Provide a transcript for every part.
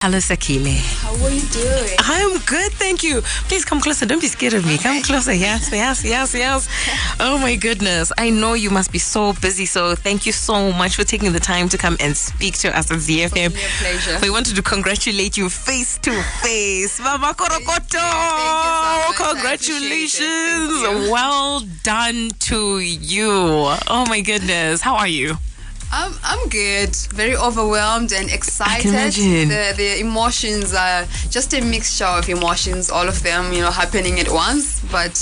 Hello, Sakhile. How are you doing? I'm good, thank you. Please come closer. Don't be scared of me. Come closer. Yes. Oh my goodness. I know you must be so busy, so thank you so much for taking the time to come and speak to us at ZiFM. It's a pleasure. We wanted to congratulate you face to face. Mama Korokoto! Thank you so much. Congratulations. Well done to you. Oh my goodness. How are you? I'm good. Very overwhelmed and excited. I can imagine. The emotions are just a mixture of emotions, all of them, happening at once. But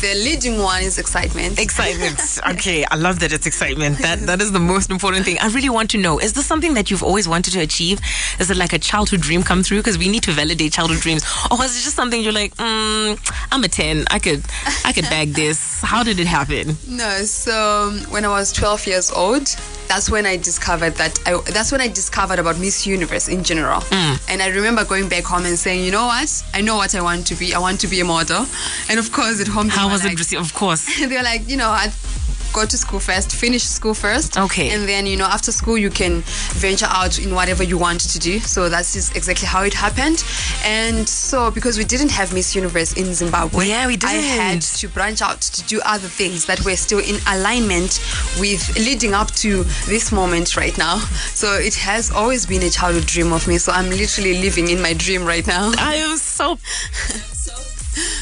the leading one is excitement. Excitement. Okay, I love that it's excitement. That is the most important thing. I really want to know, is this something that you've always wanted to achieve? Is it like a childhood dream come through? Because we need to validate childhood dreams. Or is it just something you're like, I'm a 10. I could bag this. How did it happen? No, so when I was 12 years old, that's when I discovered about Miss Universe in general. And I remember going back home and saying, you know what? I know what I want to be. I want to be a model. And of course, at home, how was it received? Of course. They were like, I'd go to school first, finish school first. Okay. And then, after school, you can venture out in whatever you want to do. So that's just exactly how it happened. And so, because we didn't have Miss Universe in Zimbabwe, yeah, we didn't. I had to branch out to do other things that were still in alignment with leading up to this moment right now. So it has always been a childhood dream of me. So I'm literally living in my dream right now. I am so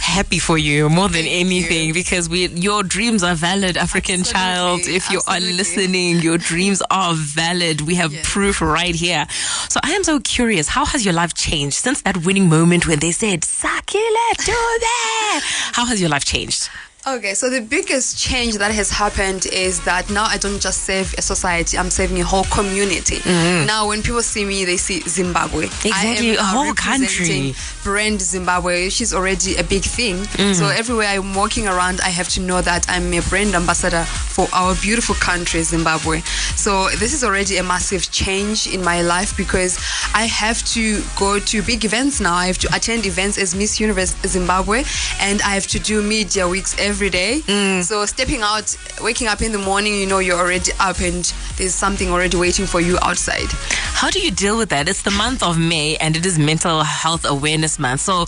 happy for you more than anything, because your dreams are valid, African child. If you are listening, your dreams are valid. We have proof right here. So I am so curious, how has your life changed since that winning moment when they said Sakhile Dube? How has your life changed? Okay, so the biggest change that has happened is that now I don't just save a society, I'm saving a whole community. Now when people see me, they see Zimbabwe. Exactly, a whole country. Brand Zimbabwe, she's already a big thing. So everywhere I'm walking around, I have to know that I'm a brand ambassador for our beautiful country, Zimbabwe. So this is already a massive change in my life, because I have to go to big events now. I have to attend events as Miss Universe Zimbabwe, and I have to do media weeks every day. So stepping out, waking up in the morning, you're already up and there's something already waiting for you outside. How do you deal with that? It's the month of May and it is Mental Health Awareness Month. So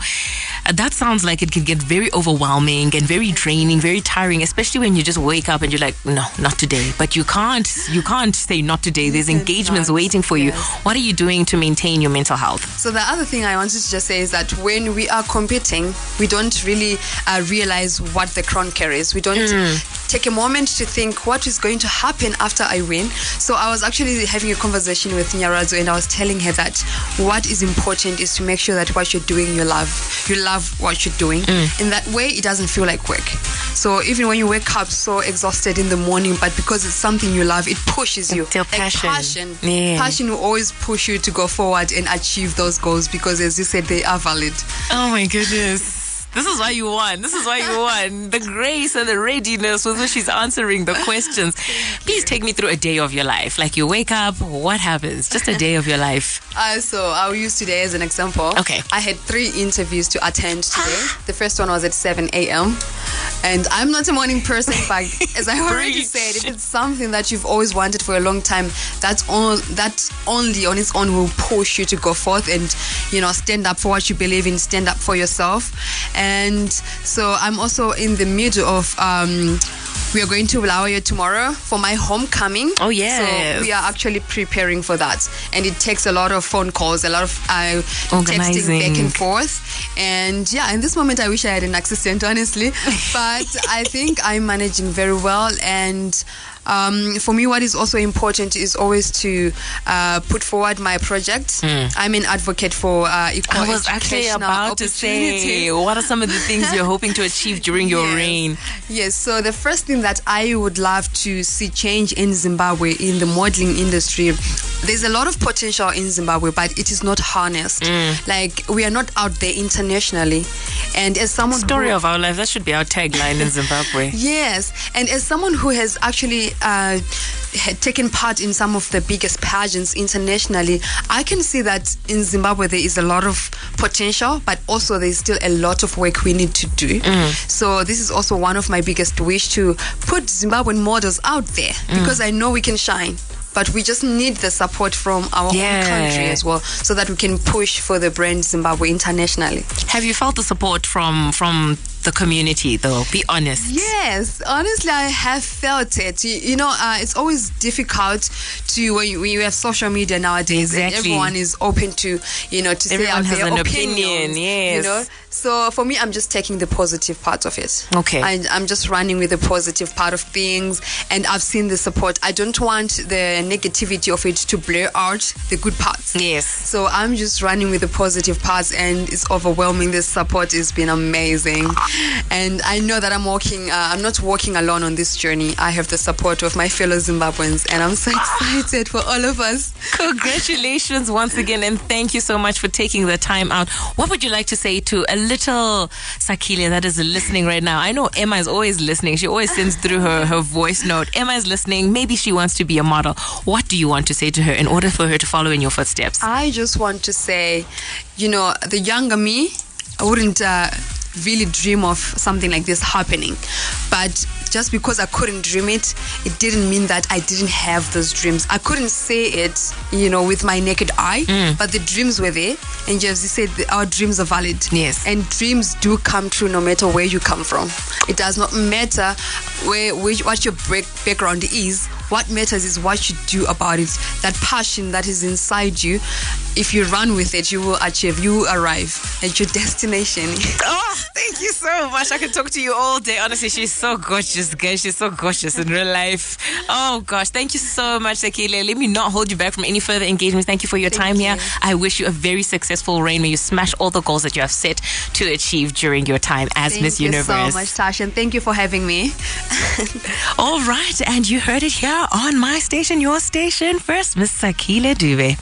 that sounds like it can get very overwhelming and very draining, very tiring, especially when you just wake up and you're like, no, not today. But you can't say not today. There's engagements waiting for you. What are you doing to maintain your mental health? So the other thing I wanted to just say is that when we are competing, we don't really realize what the crown carries. We don't take a moment to think what is going to happen after I win. So I was actually having a conversation with Nyarazo, and I was telling her that what is important is to make sure that what you're doing, you love what you're doing. In that way, it doesn't feel like work. So even when you wake up so exhausted in the morning, but because it's something you love, it pushes you. It's your passion. Passion will always push you to go forward and achieve those goals, because as you said, they are valid. Oh my goodness. This is why you won. The grace and the readiness with which she's answering the questions. Please take me through a day of your life. Like, you wake up, what happens? Just a day of your life. So I'll use today as an example. Okay. I had 3 interviews to attend today. The first one was at 7 a.m. And I'm not a morning person, but as I already said, if it's something that you've always wanted for a long time, that only on its own will push you to go forth and, stand up for what you believe in, stand up for yourself. And so I'm also in the middle of we are going to Bulawayo tomorrow for my homecoming. Oh, yeah. So we are actually preparing for that. And it takes a lot of phone calls, a lot of texting back and forth. And in this moment, I wish I had an assistant, honestly. But I think I'm managing very well. And for me, what is also important is always to put forward my project. I'm an advocate for equal I was actually about to say, what are some of the things you're hoping to achieve during your reign? Yes, so the first thing that I would love to see change in Zimbabwe in the modeling industry, there's a lot of potential in Zimbabwe, but it is not harnessed. Like, we are not out there internationally. And as someone story of our life, that should be our tagline in Zimbabwe. Yes, and as someone who has actually had taken part in some of the biggest pageants internationally, I can see that in Zimbabwe there is a lot of potential, but also there's still a lot of work we need to do. So this is also one of my biggest wish, to put Zimbabwean models out there, because I know we can shine. but we just need the support from our own country as well, so that we can push for the brand Zimbabwe internationally. Have you felt the support from the community, though? Be honest. Yes, honestly, I have felt it. You know, it's always difficult to when you have social media nowadays. Exactly. And everyone is open to, you know, to everyone say out has their an opinions, opinion. Yes. You know, so for me, I'm just taking the positive part of it. Okay. I'm just running with the positive part of things, and I've seen the support. I don't want the negativity of it to blur out the good parts. Yes. So I'm just running with the positive parts, and it's overwhelming. The support has been amazing, and I know that I'm not walking alone on this journey. I have the support of my fellow Zimbabweans, and I'm so excited for all of us. Congratulations once again, and thank you so much for taking the time out. What would you like to say to a little Sakhile that is listening right now? I know Emma is always listening. She always sends through her voice note. Emma is listening. Maybe she wants to be a model. What do you want to say to her in order for her to follow in your footsteps? I just want to say, you know, the younger me, I wouldn't really dream of something like this happening. But just because I couldn't dream it, it didn't mean that I didn't have those dreams. I couldn't say it, you know, with my naked eye, but the dreams were there. And just said, our dreams are valid. Yes. And dreams do come true no matter where you come from. It does not matter what your background is. What matters is what you do about it. That passion that is inside you, if you run with it, you will achieve. You will arrive at your destination. Oh, thank you so much. I could talk to you all day. Honestly, she's so gorgeous, guys. She's so gorgeous in real life. Oh, gosh. Thank you so much, Sakhile. Let me not hold you back from any further engagements. Thank you for your time here. I wish you a very successful reign. May you smash all the goals that you have set to achieve during your time as Miss Universe. Thank you so much, Tasha, and thank you for having me. All right, and you heard it here on my station, your station, first, Miss Sakhile Dube.